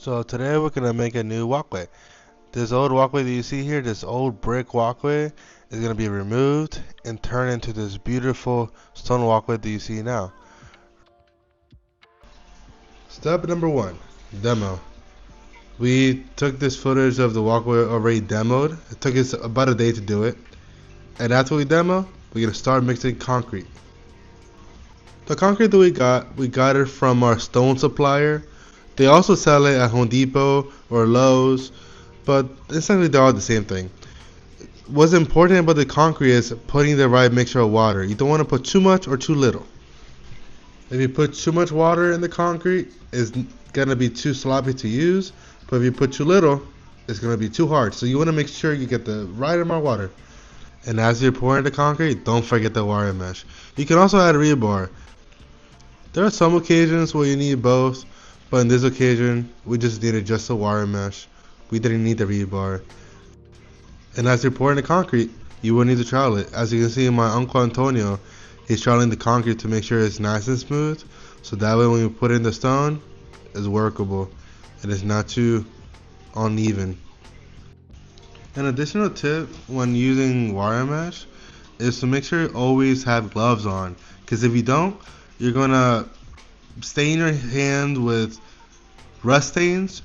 So today we're gonna make a new walkway. This old walkway that you see here, this old brick walkway, is gonna be removed and turned into this beautiful stone walkway that you see now. Step number one, demo. We took this footage of the walkway already demoed. It took us about a day to do it. And after we demo, we're gonna start mixing concrete. The concrete that we got it from our stone supplier. They also sell it at Home Depot or Lowe's, but essentially they're all the same thing. What's important about the concrete is putting the right mixture of water. You don't want to put too much or too little. If you put too much water in the concrete, it's gonna be too sloppy to use. But if you put too little, it's gonna be too hard. So you want to make sure you get the right amount of water. And as you're pouring the concrete, don't forget the wire mesh. You can also add rebar. There are some occasions where you need both, but in this occasion, we just needed just a wire mesh. We didn't need the rebar. And as you're pouring the concrete, you will need to trowel it. As you can see, my Uncle Antonio, he's troweling the concrete to make sure it's nice and smooth. So that way when you put in the stone, it's workable. And it's not too uneven. An additional tip when using wire mesh is to make sure you always have gloves on. Because if you don't, you're going to stain your hand with rust stains,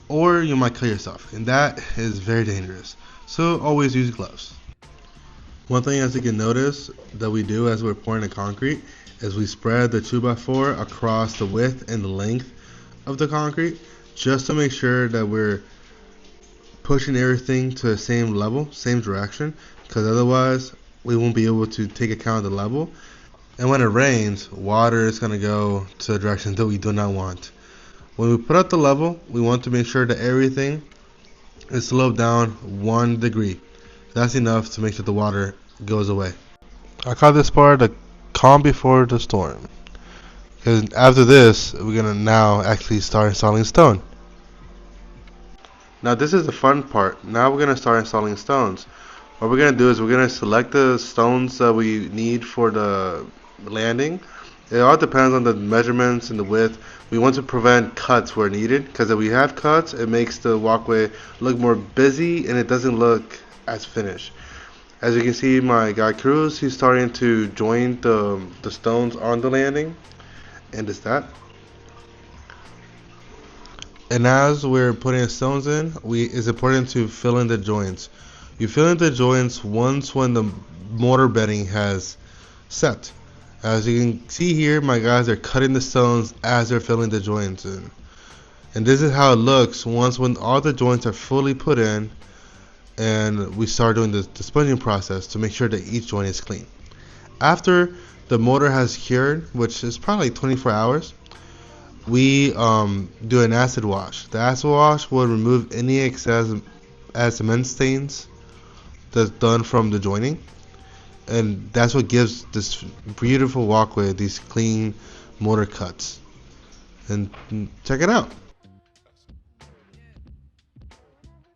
or you might cut yourself, and that is very dangerous. So always use gloves. One thing as you can notice that we do as we're pouring the concrete is we spread the 2x4 across the width and the length of the concrete, just to make sure that we're pushing everything to the same level, same direction, because otherwise we won't be able to take account of the level. And when it rains, water is going to go to the direction that we do not want. When we put out the level, we want to make sure that everything is sloped down 1 degree. That's enough to make sure the water goes away. I call this part the calm before the storm. Because after this, we're going to now actually start installing stone. Now this is the fun part. Now we're going to start installing stones. What we're going to do is we're going to select the stones that we need for the landing. It all depends on the measurements and the width. We want to prevent cuts where needed, because if we have cuts, it makes the walkway look more busy and it doesn't look as finished. As you can see, my guy Cruz, he's starting to join the stones on the landing, and it's that. And as we're putting stones in, it's important to fill in the joints. You fill in the joints once when the mortar bedding has set. As you can see here, my guys are cutting the stones as they're filling the joints in. And this is how it looks once when all the joints are fully put in and we start doing the sponging process to make sure that each joint is clean. After the mortar has cured, which is probably 24 hours, we do an acid wash. The acid wash will remove any excess cement stains that's done from the joining. And that's what gives this beautiful walkway these clean mortar cuts. And check it out.